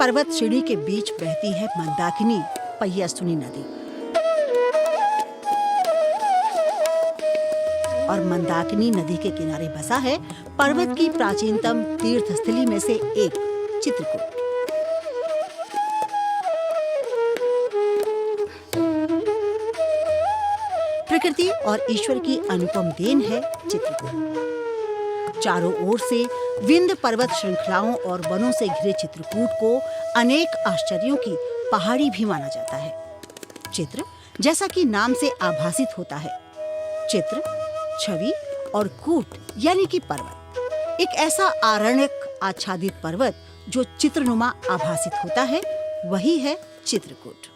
पर्वत श्रेणी के बीच बहती है मंदाकिनी पय्यासुनी नदी और मंदाकिनी नदी के किनारे बसा है पर्वत की प्राचीनतम तीर्थस्थली में से एक चित्रकूट। प्रकृति और ईश्वर की अनुपम देन है चित्रकूट। चारों ओर से विंध्य पर्वत श्रृंखलाओं और वनों से घिरे चित्रकूट को अनेक आश्चर्यों की पहाड़ी भी माना जाता है। चित्र जैसा कि नाम से आभासित होता है, चित्र, छवि और कूट यानी कि पर्वत, एक ऐसा आरण्यक आच्छादित पर्वत जो चित्रनुमा आभासित होता है, वही है चित्रकूट।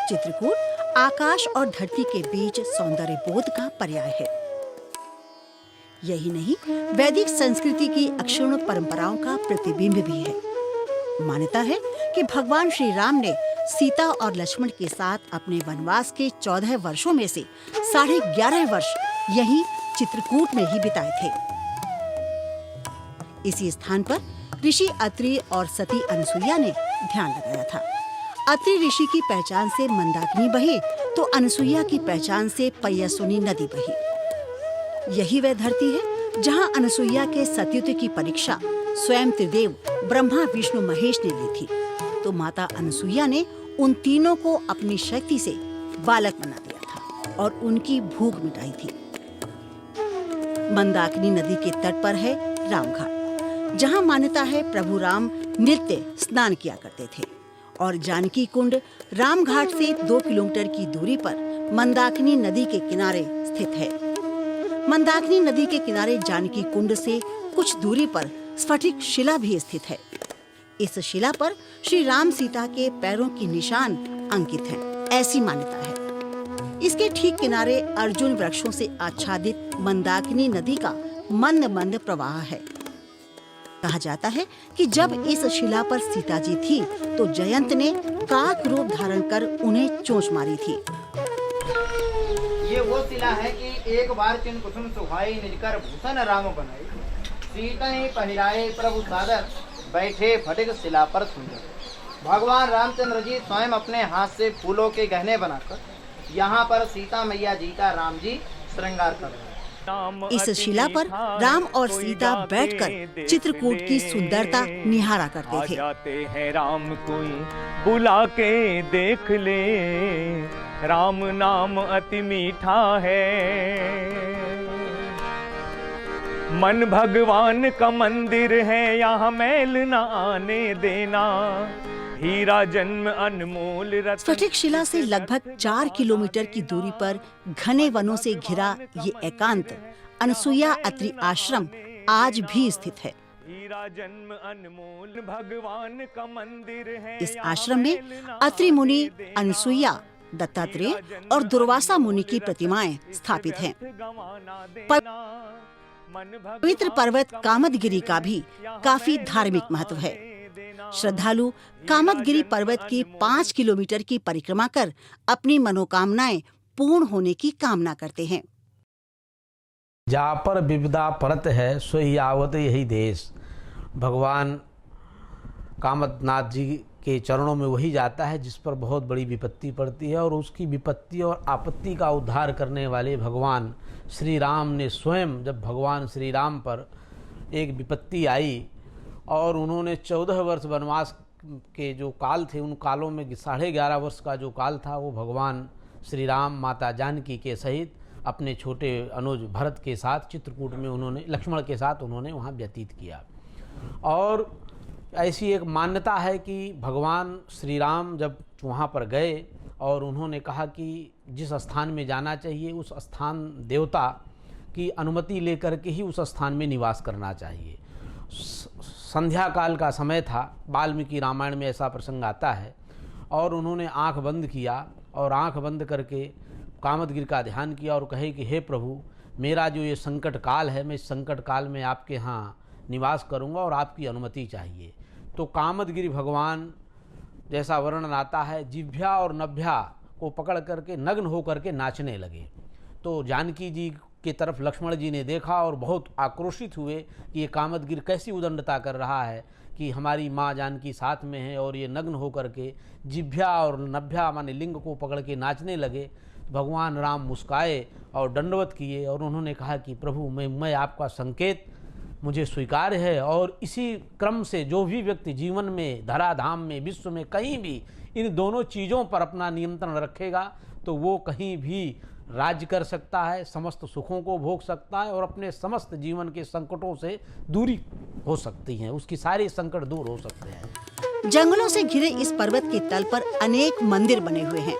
चित्रकूट आकाश और धरती के बीच सौंदर्य बोध का पर्याय है। यही नहीं, वैदिक संस्कृति की अक्षुण्ण परंपराओं का प्रतिबिंब भी है। मान्यता है कि भगवान श्री राम ने सीता और लक्ष्मण के साथ अपने वनवास के 14 वर्षों में से 11.5 वर्ष यहीं चित्रकूट में ही बिताए थे। इसी स्थान पर ऋषि अत्रि और सती अनसुईया ने ध्यान लगाया था। अत्रि ऋषि की पहचान से मंदाकिनी बही तो अनसुईया की पहचान से पय्यासुनी नदी बही। यही वह धरती है जहां अनसुईया के सतीत्व की परीक्षा स्वयं त्रिदेव ब्रह्मा विष्णु महेश ने ली थी, तो माता अनसुईया ने उन तीनों को अपनी शक्ति से बालक बना दिया था और उनकी भूख मिटाई थी। मंदाकिनी नदी के तट पर है रामघाट, जहां मान्यता है प्रभु राम नित्य स्नान किया करते थे, और जानकी कुंड रामघाट से 2 किलोमीटर की दूरी पर मंदाकिनी नदी के किनारे स्थित है। मंदाकिनी नदी के किनारे जानकी कुंड से कुछ दूरी पर स्फटिक शिला भी स्थित है। इस शिला पर श्री राम सीता के पैरों की निशान अंकित हैं, ऐसी मान्यता है। इसके ठीक किनारे अर्जुन वृक्षों से आच्छादित मंदाकिनी नदी का मंद मंद प्रवाह है। कहा जाता है कि जब इस शिला पर सीता जी थी तो जयंत ने काक रूप धारण कर उन्हें चोंच मारी थी। ये वो शिला है कि एक बार चिन कुसुम सुहाई निजकर भूषण राम बनाई, सीता ही पहिराए प्रभु सादर, बैठे फटिक शिला पर सुंदर। भगवान रामचंद्र जी स्वयं अपने हाथ से फूलों के गहने बनाकर यहाँ पर सीता मैया जी का राम जी श्रृंगार कर रहे हैं। इस शिला पर राम और सीता बैठकर चित्रकूट की सुंदरता निहारा करते थे। जाते हैं राम कोई बुला के देख ले, राम नाम अति मीठा है, मन भगवान का मंदिर है, यहाँ मैल न आने देना, हीरा जन्म अनमोल रत्न। स्फटिक शिला से लगभग 4 किलोमीटर की दूरी पर घने वनों से घिरा ये एकांत अनसुईया अत्रि आश्रम आज भी स्थित है। हीरा जन्म अनमोल भगवान का मंदिर है। इस आश्रम में अत्रि मुनि, अनसुईया, दत्तात्रेय और दुर्वासा मुनि की प्रतिमाएं स्थापित हैं। पवित्र पर्वत कामदगिरी का भी काफी धार्मिक महत्व है। श्रद्धालु कामदगिरी पर्वत की 5 किलोमीटर की परिक्रमा कर अपनी मनोकामनाएं पूर्ण होने की कामना करते हैं। जहाँ पर विपदा परत है सोई आवत यही देश। भगवान कामदनाथ जी के चरणों में वही जाता है जिस पर बहुत बड़ी विपत्ति पड़ती है, और उसकी विपत्ति और आपत्ति का उद्धार करने वाले भगवान श्री राम ने स्वयं, जब भगवान श्री राम पर एक विपत्ति आई और उन्होंने 14 वर्ष वनवास के जो काल थे, उन कालों में 11.5 वर्ष का जो काल था वो भगवान श्री राम माता जानकी के सहित अपने छोटे अनुज भरत के साथ चित्रकूट में उन्होंने, लक्ष्मण के साथ उन्होंने वहाँ व्यतीत किया। और ऐसी एक मान्यता है कि भगवान श्री राम जब वहाँ पर गए और उन्होंने कहा कि जिस स्थान में जाना चाहिए उस स्थान देवता की अनुमति लेकर के ही उस स्थान में निवास करना चाहिए। संध्या काल का समय था, वाल्मीकि रामायण में ऐसा प्रसंग आता है, और उन्होंने आंख बंद किया और आंख बंद करके कामदगिरि का ध्यान किया और कहे कि हे प्रभु, मेरा जो ये संकट काल है, मैं इस संकट काल में आपके यहाँ निवास करूँगा और आपकी अनुमति चाहिए। तो कामदगिरि भगवान, जैसा वर्णन आता है, जिह्वा और नभ्या को पकड़ करके नग्न हो करके नाचने लगे। तो जानकी जी की तरफ लक्ष्मण जी ने देखा और बहुत आक्रोशित हुए कि ये कामदगिर कैसी उदंडता कर रहा है कि हमारी माँ जानकी साथ में है और ये नग्न होकर के जिभ्या और नभ्या माने लिंग को पकड़ के नाचने लगे। भगवान राम मुस्काए और दंडवत किए और उन्होंने कहा कि प्रभु मैं आपका संकेत मुझे स्वीकार है, और इसी क्रम से जो भी व्यक्ति जीवन में धराधाम में विश्व में कहीं भी इन दोनों चीज़ों पर अपना नियंत्रण रखेगा तो वो कहीं भी राज्य कर सकता है, समस्त सुखों को भोग सकता है और अपने समस्त जीवन के संकटों से दूरी हो सकती हैं, उसकी सारे संकट दूर हो सकते हैं। जंगलों से घिरे इस पर्वत के तल पर अनेक मंदिर बने हुए हैं।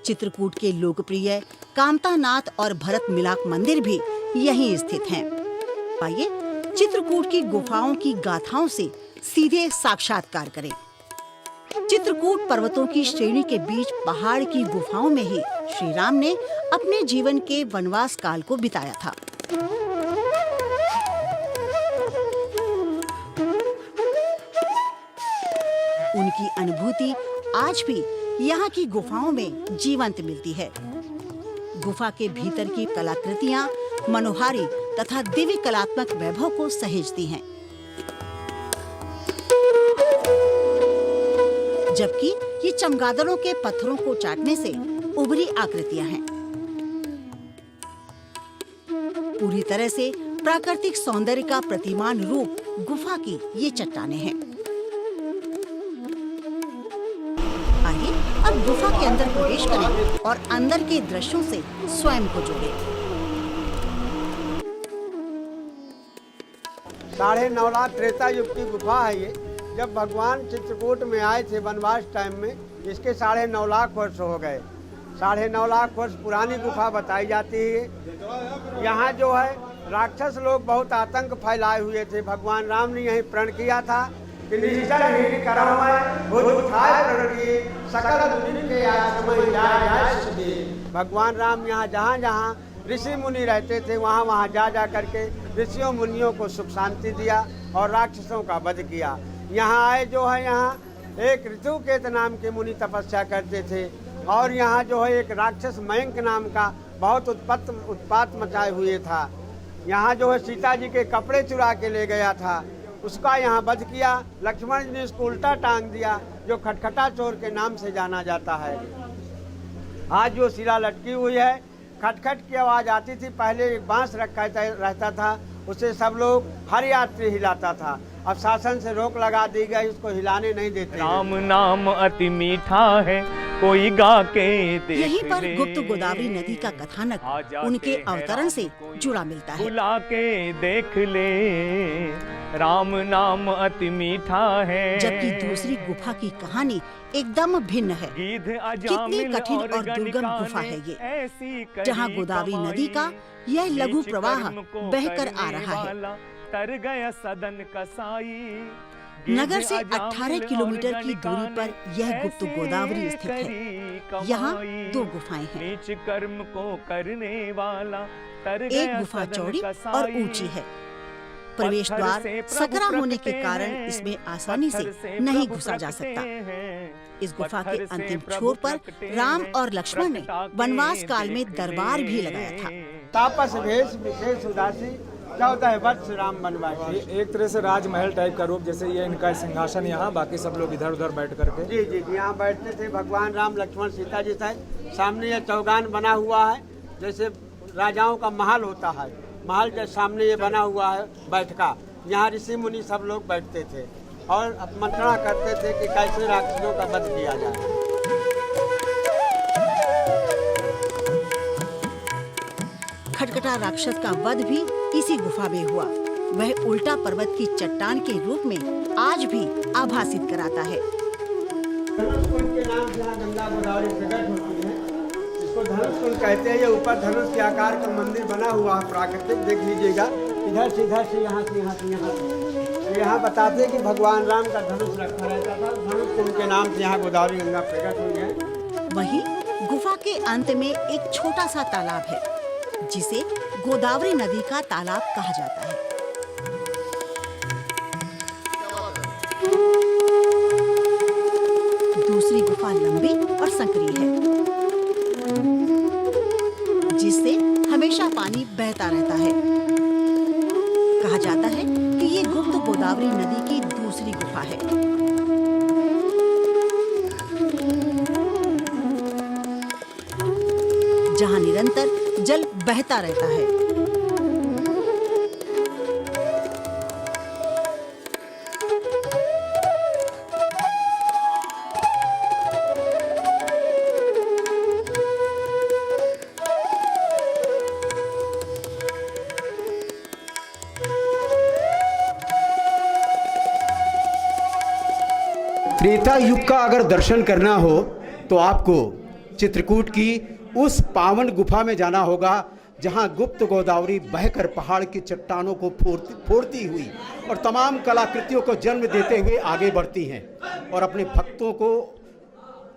चित्रकूट के लोकप्रिय कामतानाथ और भरत मिलाप मंदिर भी यहीं स्थित हैं। आइए चित्रकूट की गुफाओं की गाथाओं से सीधे साक्षात्कार करें। चित्रकूट पर्वतों की श्रेणी के बीच पहाड़ की गुफाओं में ही श्री राम ने अपने जीवन के वनवास काल को बिताया था। उनकी अनुभूति आज भी यहाँ की गुफाओं में जीवंत मिलती है। गुफा के भीतर की कलाकृतियाँ मनोहारी तथा दिव्य कलात्मक वैभव को सहेजती हैं, जबकि ये चमगादड़ों के पत्थरों को चाटने से उभरी आकृतियां हैं। पूरी तरह से प्राकृतिक सौंदर्य का प्रतिमान रूप गुफा की ये चट्टानें हैं। आइए अब गुफा के अंदर प्रवेश करें और अंदर के दृश्यों से स्वयं को जोड़ें। 9.5 लाख त्रेता युग की गुफा है ये। जब भगवान चित्रकूट में आए थे वनवास टाइम में, इसके 9.5 लाख वर्ष हो गए। 9.5 लाख वर्ष पुरानी गुफा बताई जाती है। यहाँ जो है राक्षस लोग बहुत आतंक फैलाए हुए थे। भगवान राम ने यही प्रण किया था कि निश्चल हिरि करम बुझाए प्रण किए, सकल दुनि के आश्रम जाय सुधे। भगवान राम यहाँ जहाँ जहाँ ऋषि मुनि रहते थे वहाँ वहाँ जा जा करके ऋषियों मुनियों को सुख शांति दिया और राक्षसों का वध किया। यहाँ आए जो है यहाँ एक ऋतुकेत नाम के मुनि तपस्या करते थे और यहाँ जो है एक राक्षस मयंक नाम का बहुत उत्पात मचाए हुए था। यहाँ जो है सीता जी के कपड़े चुरा के ले गया था, उसका यहाँ वध किया। लक्ष्मण जी ने उसको उल्टा टांग दिया, जो खटखटा चोर के नाम से जाना जाता है। आज जो शिला लटकी हुई है, खटखट की आवाज़ आती थी। पहले एक बांस रखा रहता था, उसे सब लोग हर यात्री हिलाता था। अब शासन से रोक लगा दी गई, उसको हिलाने नहीं देते। राम नाम अति मीठा है, कोई गा के देख यहीं पर ले। गुप्त गोदावरी नदी का कथानक उनके अवतरण से जुड़ा मिलता है। बुला के देख ले, राम नाम अति मीठा है। जबकि दूसरी गुफा की कहानी एकदम भिन्न है। कितनी कठिन और दुर्गम गुफा है ये, जहाँ गोदावरी नदी का यह लघु प्रवाह बहकर आ रहा है। तर गया सदन कसाई, नगर से 18 किलोमीटर की दूरी पर यह गुप्त गोदावरी स्थित है। यहाँ 2 गुफाएं हैं। नीच कर्म को करने वाला, तर एक गया गुफा सदन चौड़ी कसाई। और ऊंची है। प्रवेश द्वार सकरा होने के कारण इसमें आसानी से नहीं घुसा जा सकता। इस गुफा के अंतिम छोर पर राम और लक्ष्मण ने वनवास काल में दरबार भी लगाया था। तापस भेष विशेष उदासी 14 वर्ष राम वनवासी। एक तरह से राजमहल टाइप का रूप, जैसे ये इनका सिंहासन यहाँ, बाकी सब लोग इधर उधर बैठ करके। जी जी जी, यहाँ बैठते थे। भगवान राम लक्ष्मण सीता जी थे। सामने ये चौगान बना हुआ है, जैसे राजाओं का महल होता है। महल के सामने ये बना हुआ है बैठका। यहाँ ऋषि मुनि सब लोग बैठते थे और मंत्रणा करते थे कि कैसे राक्षसों का वध किया जाए। खटखटा राक्षस का वध भी इसी गुफा में हुआ। वह उल्टा पर्वत की चट्टान के रूप में आज भी आभासित कराता है। धनुष कुंड के नाम से यहाँ गंगा गोदावरी प्रकट होती है। इसको धनुष कुंड कहते हैं। ये ऊपर धनुष के आकार का मंदिर बना हुआ है, प्राकृतिक। देख लीजिएगा, इधर से यहाँ से यहाँ से यहाँ से। यहाँ बताते हैं कि भगवान राम का धनुष रखा रहता था। धनुष कुंड के नाम से यहाँ गोदावरी गंगा प्रकट हुई है। वहीं गुफा के अंत में एक छोटा सा तालाब है, जिसे गोदावरी नदी का तालाब कहा जाता है। दूसरी गुफा लंबी और संकरी है, जिससे हमें हमेशा पानी बहता रहता है। कहा जाता है कि ये गुप्त गोदावरी नदी की दूसरी गुफा है। जहां निरंतर जल बहता रहता है। त्रेता युग का अगर दर्शन करना हो तो आपको चित्रकूट की उस पावन गुफा में जाना होगा जहां गुप्त गोदावरी बहकर पहाड़ की चट्टानों को फोड़ती हुई और तमाम कलाकृतियों को जन्म देते हुए आगे बढ़ती हैं और अपने भक्तों को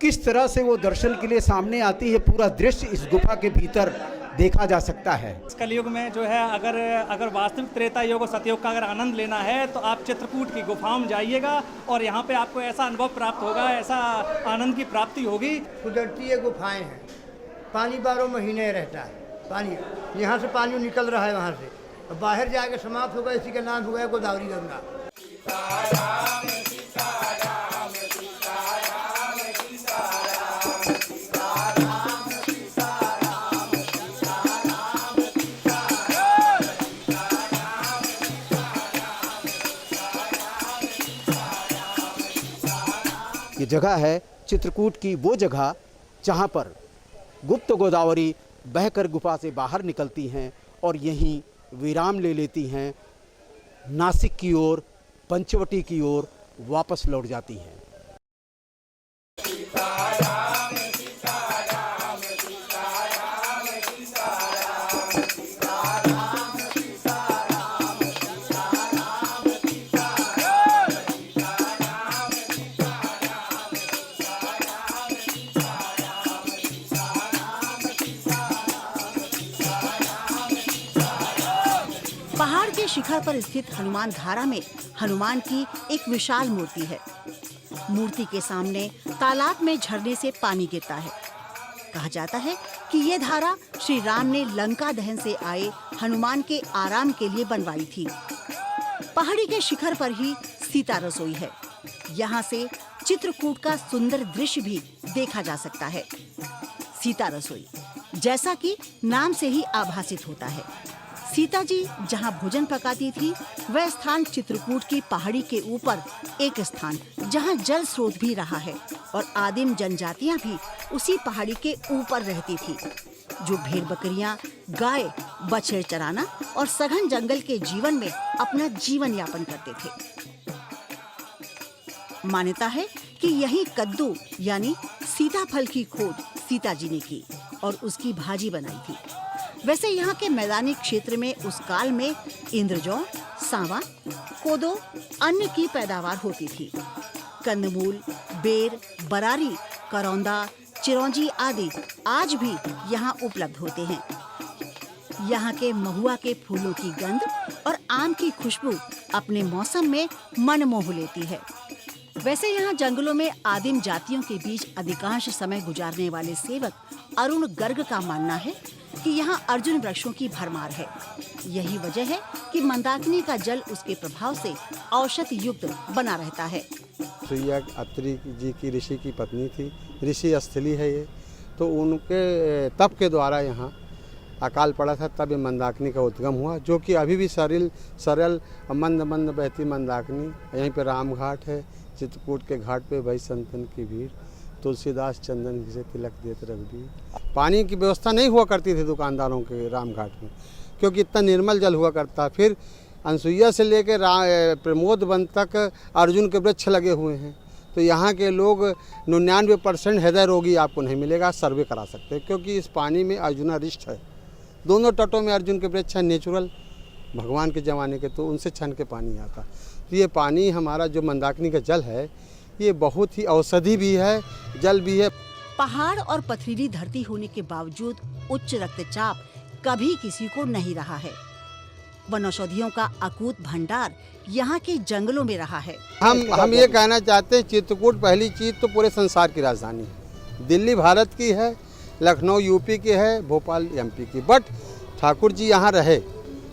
किस तरह से वो दर्शन के लिए सामने आती है, पूरा दृश्य इस गुफा के भीतर देखा जा सकता है। इस कलयुग में जो है अगर वास्तविक त्रेता योग और सतयुग का अगर आनंद लेना है तो आप चित्रकूट की गुफाओं में जाइएगा और यहाँ पे आपको ऐसा अनुभव प्राप्त होगा, ऐसा आनंद की प्राप्ति होगी। कुदरती ये गुफाएं हैं, पानी 12 महीने रहता है। पानी यहाँ से पानी निकल रहा है, वहाँ से बाहर जाके समाप्त होगा। इसी का नाम हुआ है गोदावरी गंगा। ये जगह है चित्रकूट की वो जगह जहाँ पर गुप्त गोदावरी बहकर गुफा से बाहर निकलती हैं और यहीं विराम ले लेती हैं, नासिक की ओर, पंचवटी की ओर वापस लौट जाती हैं। पहाड़ के शिखर पर स्थित हनुमान धारा में हनुमान की एक विशाल मूर्ति है। मूर्ति के सामने तालाब में झरने से पानी गिरता है। कहा जाता है कि ये धारा श्री राम ने लंका दहन से आए हनुमान के आराम के लिए बनवाई थी। पहाड़ी के शिखर पर ही सीता रसोई है। यहाँ से चित्रकूट का सुंदर दृश्य भी देखा जा सकता है। सीता रसोई जैसा कि नाम से ही आभासित होता है। सीता जी जहाँ भोजन पकाती थी वह स्थान चित्रकूट की पहाड़ी के ऊपर एक स्थान जहाँ जल स्रोत भी रहा है और आदिम जनजातियाँ भी उसी पहाड़ी के ऊपर रहती थी, जो भेड़ बकरियाँ, गाय, बछड़े चराना और सघन जंगल के जीवन में अपना जीवन यापन करते थे। मान्यता है कि यही कद्दू यानी सीताफल की खोज सीता जी ने की और उसकी भाजी बनाई थी। वैसे यहाँ के मैदानी क्षेत्र में उस काल में इंद्रजौ, सांवा, कोदो, अन्न की पैदावार होती थी। कंदमूल, बेर, बरारी, करौंदा, चिरौंजी आदि आज भी यहाँ उपलब्ध होते हैं। यहाँ के महुआ के फूलों की गंध और आम की खुशबू अपने मौसम में मन मोह लेती है। वैसे यहाँ जंगलों में आदिम जातियों के बीच अधिकांश समय गुजारने वाले सेवक अरुण गर्ग का मानना है कि यहाँ अर्जुन वृक्षों की भरमार है। यही वजह है कि मंदाकिनी का जल उसके प्रभाव से औषधि युक्त बना रहता है। सुइया अत्रि जी की ऋषि की पत्नी थी, ऋषि स्थली है ये, तो उनके तप के द्वारा यहाँ अकाल पड़ा था, तब ये मंदाकिनी का उद्गम हुआ, जो कि अभी भी सरल मंद मंद बहती मंदाकिनी। यहीं पे राम घाट है, चित्रकूट के घाट पे भाई संतन की भीड़, तुलसीदास चंदन से तिलक देत रघुबीर। पानी की व्यवस्था नहीं हुआ करती थी दुकानदारों के राम घाट में, क्योंकि इतना निर्मल जल हुआ करता। फिर अनसुईया से लेकर प्रमोद वन तक अर्जुन के वृक्ष लगे हुए हैं, तो यहाँ के लोग 99% हृदय रोगी आपको नहीं मिलेगा, सर्वे करा सकते हैं, क्योंकि इस पानी में अर्जुनारिष्ट है। दोनों तटों में अर्जुन के वृक्ष है, नेचुरल भगवान के ज़माने के, तो उनसे छन के पानी आता। तो ये पानी हमारा जो मंदाकिनी का जल है, ये बहुत ही औषधि भी है, जल भी है। पहाड़ और पथरीली धरती होने के बावजूद उच्च रक्तचाप कभी किसी को नहीं रहा है। वनौषधियों का अकूत भंडार यहाँ के जंगलों में रहा है। हम ये कहना चाहते हैं, चित्रकूट पहली चीज़ तो पूरे संसार की राजधानी है। दिल्ली भारत की है, लखनऊ यूपी की है, भोपाल एमपी की, बट ठाकुर जी यहाँ रहे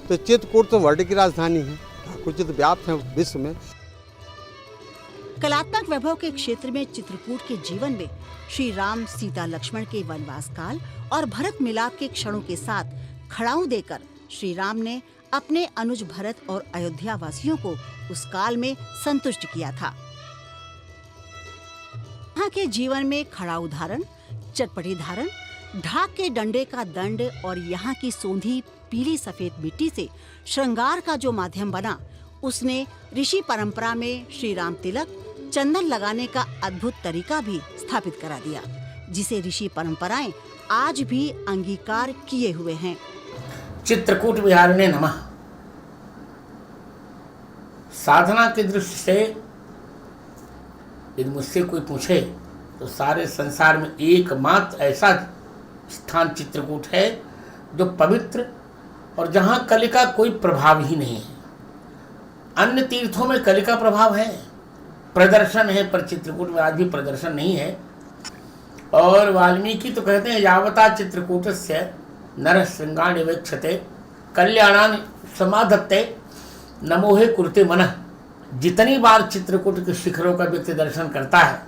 तो चित्रकूट तो वर्ल्ड की राजधानी है। ठाकुर जी तो व्याप्त हैं विश्व में। कलात्मक वैभव के क्षेत्र में चित्रकूट के जीवन में श्री राम सीता लक्ष्मण के वनवास काल और भरत मिलाप के क्षणों के साथ खड़ाऊ देकर श्री राम ने अपने अनुज भरत और अयोध्या वासियों को उस काल में संतुष्ट किया था। यहाँ के जीवन में खड़ाऊ धारण, चटपटी धारण, ढाक के डंडे का दंड और यहाँ की सोंधी पीली सफेद मिट्टी से श्रृंगार का जो माध्यम बना, उसने ऋषि परंपरा में श्री राम तिलक, चंदन लगाने का अद्भुत तरीका भी स्थापित करा दिया, जिसे ऋषि परंपराएं आज भी अंगीकार किए हुए हैं। चित्रकूट विहारिणे नमः। साधना की दृष्टि से यदि मुझसे कोई पूछे तो सारे संसार में एकमात्र ऐसा स्थान चित्रकूट है जो पवित्र और जहाँ कलि का कोई प्रभाव ही नहीं है। अन्य तीर्थों में कलि का प्रभाव है, प्रदर्शन है, पर चित्रकूट में आज भी प्रदर्शन नहीं है। और वाल्मीकि तो कहते हैं यावता चित्रकूटस्य नर श्रृंगाणि वेक्षते कल्याणानि समाधत्ते नमोहे कुरुते मनः। जितनी बार चित्रकूट के शिखरों का व्यक्ति दर्शन करता है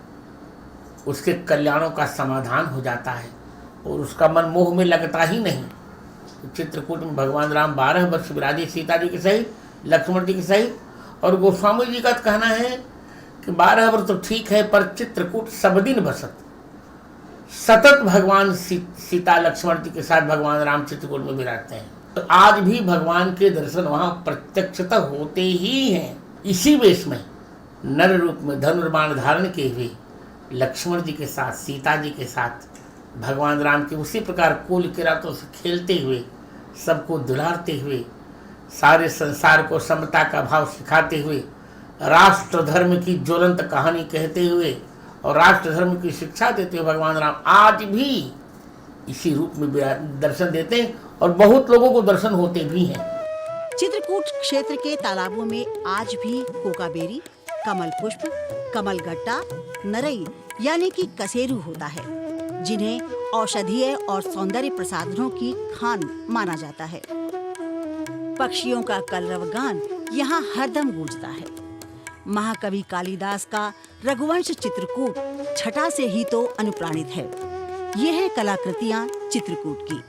उसके कल्याणों का समाधान हो जाता है और उसका मन मोह में लगता ही नहीं। तो चित्रकूट में भगवान राम 12 वर्ष विराजे सीता जी के सहित, लक्ष्मण जी के सहित। और गोस्वामी जी का कहना है कि 12 वर्ष तो ठीक है, पर चित्रकूट सब दिन बसत, सतत भगवान सीता लक्ष्मण जी के साथ भगवान राम चित्रकूट में विराजते हैं। तो आज भी भगवान के दर्शन वहाँ प्रत्यक्षतः होते ही हैं। इसी वेश में नर रूप में धनुर्बाण धारण किए हुए लक्ष्मण जी के साथ, सीता जी के साथ भगवान राम के उसी प्रकार कुल किरातों से खेलते हुए, सबको दुलारते हुए, सारे संसार को समता का भाव सिखाते हुए, राष्ट्र धर्म की ज्वलंत कहानी कहते हुए और राष्ट्र धर्म की शिक्षा देते हुए भगवान राम आज भी इसी रूप में दर्शन देते हैं और बहुत लोगों को दर्शन होते भी हैं। चित्रकूट क्षेत्र के तालाबों में आज भी कोकाबेरी, कमल पुष्प, कमल गट्टा, नरई यानी कि कसेरू होता है, जिन्हें औषधीय और सौंदर्य प्रसाधनों की खान माना जाता है। पक्षियों का कलरव गान यहाँ हरदम गूंजता है। महाकवि कालिदास का रघुवंश चित्रकूट छटा से ही तो अनुप्राणित है। ये है कलाकृतियाँ चित्रकूट की।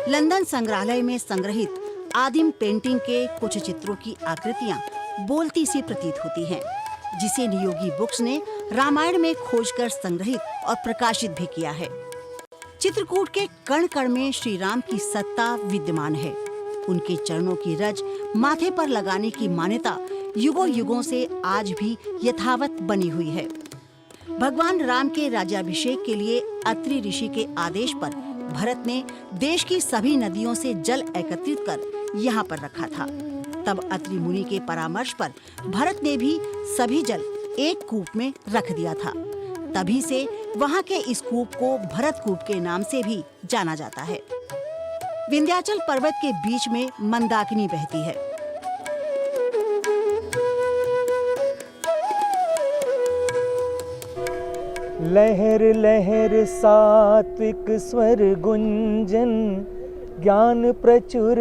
लंदन संग्रहालय में संग्रहित आदिम पेंटिंग के कुछ चित्रों की आकृतियाँ बोलती सी प्रतीत होती हैं, जिसे नियोगी बुक्स ने रामायण में खोजकर संग्रहित और प्रकाशित भी किया है। चित्रकूट के कण कण में श्री राम की सत्ता विद्यमान है। उनके चरणों की रज माथे पर लगाने की मान्यता युगों युगों से आज भी यथावत बनी हुई है। भगवान राम के राज्याभिषेक के लिए अत्रि ऋषि के आदेश पर भरत ने देश की सभी नदियों से जल एकत्रित कर यहाँ पर रखा था। तब अत्रि मुनि के परामर्श पर भरत ने भी सभी जल एक कूप में रख दिया था। तभी से वहाँ के इस कूप को भरत कूप के नाम से भी जाना जाता है। विंध्याचल पर्वत के बीच में मंदाकिनी बहती है। लहर लहर सात्विक स्वर गुंजन, ज्ञान प्रचुर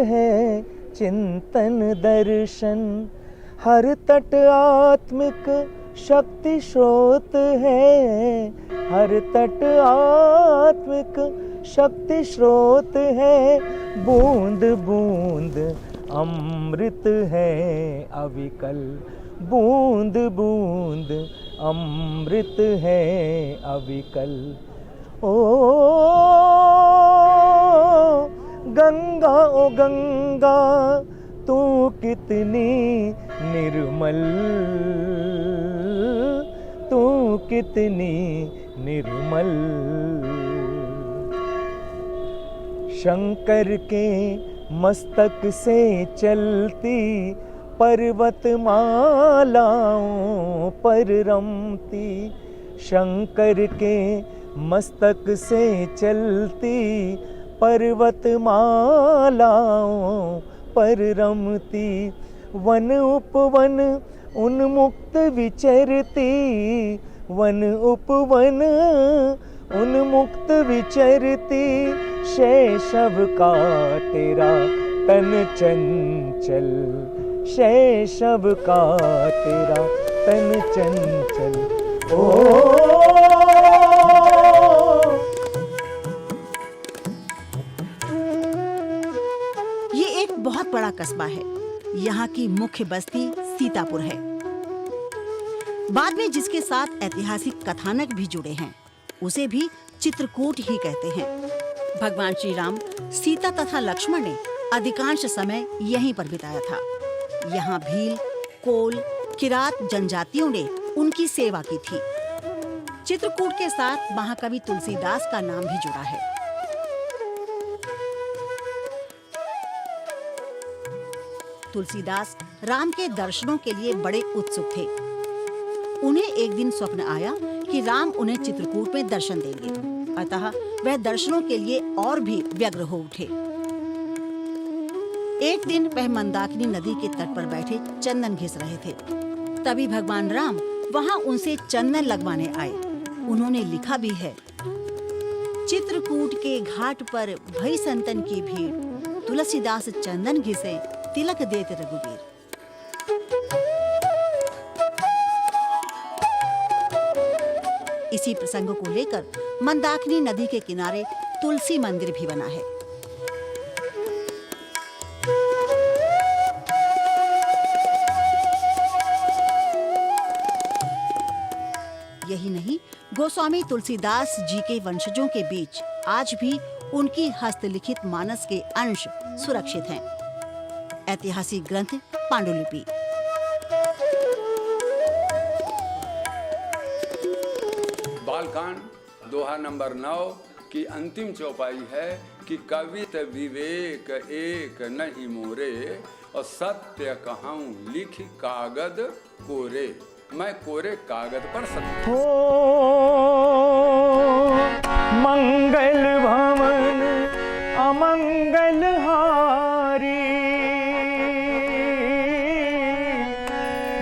है चिंतन दर्शन। हर तट आत्मिक शक्ति स्रोत है, हर तट आत्मिक शक्ति स्रोत है। बूंद बूंद अमृत है अविकल, बूंद बूंद अमृत है अविकल। ओ गंगा ओ गंगा तू कितनी निर्मल, तू कितनी निर्मल। शंकर के मस्तक से चलती पर्वत मालाओं पर रमती, शंकर के मस्तक से चलती पर्वत मालाओं पर रमती। वन उपवन उन्मुक्त विचरती, वन उपवन उन्मुक्त विचरती शैशव का तेरा तन चंचल, शैशव का तेरा तन चंचल। ओ ये एक बहुत बड़ा कस्बा है। यहाँ की मुख्य बस्ती सीतापुर है। बाद में जिसके साथ ऐतिहासिक कथानक भी जुड़े हैं उसे भी चित्रकूट ही कहते हैं। भगवान श्री राम, सीता तथा लक्ष्मण ने अधिकांश समय यहीं पर बिताया था। यहाँ भील, कोल, किरात जनजातियों ने उनकी सेवा की थी। चित्रकूट के साथ महाकवि तुलसीदास का नाम भी जुड़ा है। तुलसीदास राम के दर्शनों के लिए बड़े उत्सुक थे। उन्हें एक दिन स्वप्न आया कि राम उन्हें चित्रकूट में दर्शन देंगे, अतः वह दर्शनों के लिए और भी व्यग्र हो उठे। एक दिन वह मंदाकिनी नदी के तट पर बैठे चंदन घिस रहे थे। तभी भगवान राम वहां उनसे चंदन लगवाने आए। उन्होंने लिखा भी है, चित्रकूट के घाट पर भई संतन की भीड़, तुलसीदास चंदन घिसे तिलक देते रघुवीर। इसी प्रसंग को लेकर मंदाकिनी नदी के किनारे तुलसी मंदिर भी बना है। यही नहीं, गोस्वामी तुलसीदास जी के वंशजों के बीच आज भी उनकी हस्तलिखित मानस के अंश सुरक्षित हैं। ऐतिहासिक ग्रंथ पांडुलिपि। बालकांड दोहा नंबर 9 की अंतिम चौपाई है कि कवित विवेक एक नहीं मोरे, और सत्य कहूँ लिख कागद कोरे। मैं कोरे कागज पर सत्य। हो मंगल भवन अमंगल हारी,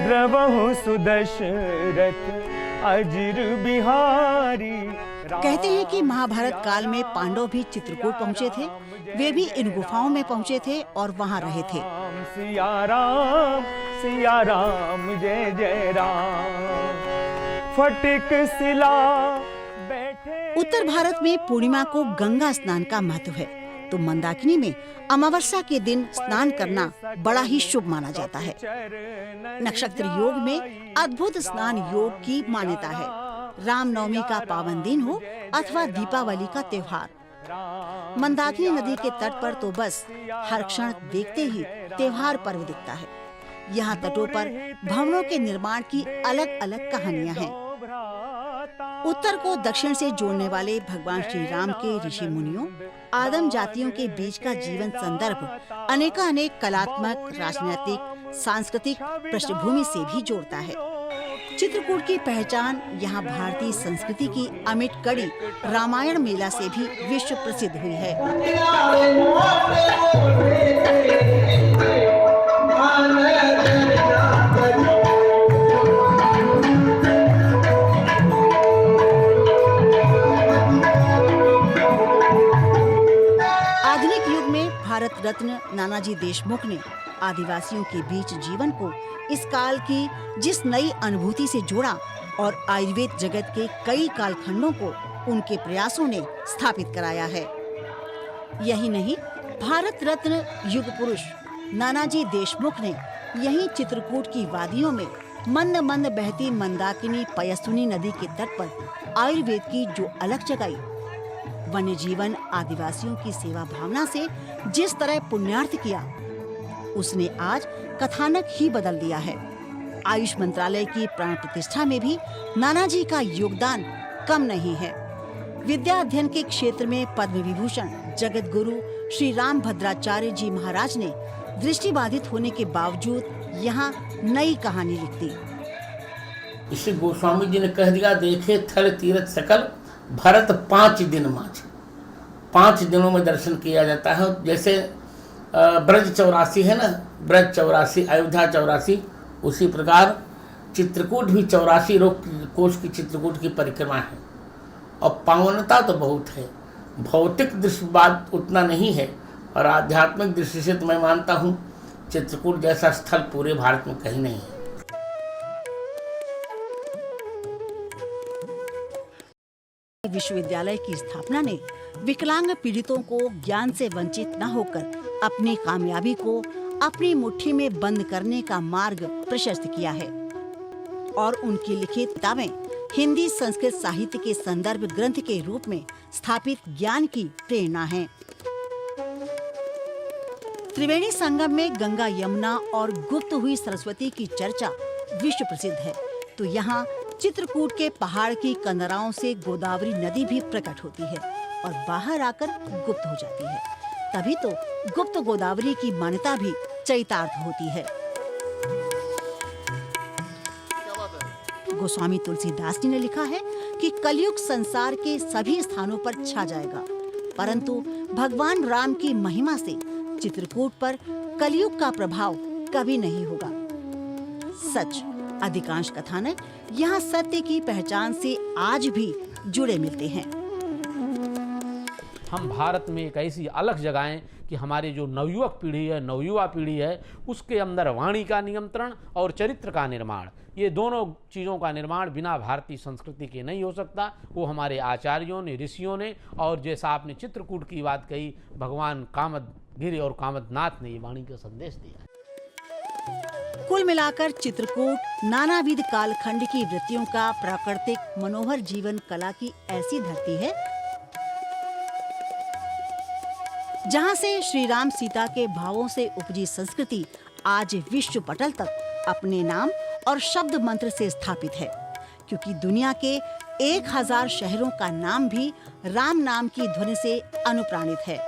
द्रवहु सुदशरथ अजिर बिहारी। कहते हैं कि महाभारत काल में पांडव भी चित्रकूट पहुँचे थे। वे भी इन गुफाओं में पहुँचे थे और वहाँ रहे थे। सिया राम जय जय राम, फटिक शिला बैठे। उत्तर भारत में पूर्णिमा को गंगा स्नान का महत्व है, तो मंदाकिनी में अमावस्या के दिन स्नान करना बड़ा ही शुभ माना जाता है। नक्षत्र योग में अद्भुत स्नान योग की मान्यता है। रामनवमी का पावन दिन हो अथवा दीपावली का त्योहार, मंदाकिनी नदी के तट पर तो बस हर क्षण देखते ही त्योहार पर्व दिखता है। यहाँ तटों पर भवनों के निर्माण की अलग अलग कहानियाँ हैं। उत्तर को दक्षिण से जोड़ने वाले भगवान श्री राम के ऋषि मुनियों, आदम जातियों के बीच का जीवन संदर्भ अनेकानेक कलात्मक, राजनीतिक, सांस्कृतिक पृष्ठभूमि से भी जोड़ता है। चित्रकूट की पहचान यहाँ भारतीय संस्कृति की अमिट कड़ी रामायण मेला से भी विश्व प्रसिद्ध हुई है। आधुनिक युग में भारत रत्न नानाजी देशमुख ने आदिवासियों के बीच जीवन को इस काल की जिस नई अनुभूति से जोड़ा और आयुर्वेद जगत के कई कालखंडों को उनके प्रयासों ने स्थापित कराया है। यही नहीं, भारत रत्न युग पुरुष नानाजी देशमुख ने यहीं चित्रकूट की वादियों में मंद मंद बहती मंदाकिनी पयस्विनी नदी के तट पर आयुर्वेद की जो अलग जगाई, वन्य जीवन आदिवासियों की सेवा भावना से जिस तरह पुण्यार्थ किया, उसने आज कथानक ही बदल दिया है। आयुष मंत्रालय की प्राण प्रतिष्ठा में भी नानाजी का योगदान कम नहीं है। विद्या अध्ययन के क्षेत्र में पद्म विभूषण जगत गुरु श्री राम भद्राचार्य जी महाराज ने दृष्टिबाधित होने के बावजूद यहाँ नई कहानी लिख दी। इसे गोस्वामी जी ने कह दिया, देखे थल तीरथ सकल भरत 5 दिन मांझ। 5 दिनों में दर्शन किया जाता है। जैसे ब्रज 84 है ना, ब्रज 84, अयोध्या 84, उसी प्रकार चित्रकूट भी 84 कोष की चित्रकूट की परिक्रमा है। और पावनता तो बहुत है। भौतिक दृष्टि बात उतना नहीं है, और आध्यात्मिक दृष्टि से तो मैं मानता हूँ चित्रकूट जैसा स्थल पूरे भारत में कहीं नहीं है। विश्वविद्यालय की स्थापना ने विकलांग पीड़ितों को ज्ञान से वंचित न होकर अपनी कामयाबी को अपनी मुट्ठी में बंद करने का मार्ग प्रशस्त किया है और उनकी लिखित किताबें हिंदी संस्कृत साहित्य के संदर्भ ग्रंथ के रूप में स्थापित ज्ञान की प्रेरणा हैं। त्रिवेणी संगम में गंगा यमुना और गुप्त हुई सरस्वती की चर्चा विश्व प्रसिद्ध है, तो यहाँ चित्रकूट के पहाड़ की कंदराओं से गोदावरी नदी भी प्रकट होती है और बाहर आकर गुप्त हो जाती है। तभी तो गुप्त गोदावरी की मान्यता भी चरितार्थ होती है। गोस्वामी तुलसीदास जी ने लिखा है कि कलयुग संसार के सभी स्थानों पर छा जाएगा, परंतु भगवान राम की महिमा से चित्रकूट पर कलयुग का प्रभाव कभी नहीं होगा। सच, अधिकांश कथानक यहाँ सत्य की पहचान से आज भी जुड़े मिलते हैं। हम भारत में एक ऐसी अलग जगह हैं कि हमारे जो नवयुवक पीढ़ी है, नवयुवा पीढ़ी है, उसके अंदर वाणी का नियंत्रण और चरित्र का निर्माण, ये दोनों चीज़ों का निर्माण बिना भारतीय संस्कृति के नहीं हो सकता। वो हमारे आचार्यों ने, ऋषियों ने, और जैसा आपने चित्रकूट की बात कही, भगवान कामदगिरि और कामदनाथ ने ये वाणी का संदेश दिया। कुल मिलाकर चित्रकूट नानाविध कालखंड की वृत्तियों का प्राकृतिक मनोहर जीवन कला की ऐसी धरती है जहां से श्री राम सीता के भावों से उपजी संस्कृति आज विश्व पटल तक अपने नाम और शब्द मंत्र से स्थापित है, क्योंकि दुनिया के 1000 शहरों का नाम भी राम नाम की ध्वनि से अनुप्राणित है।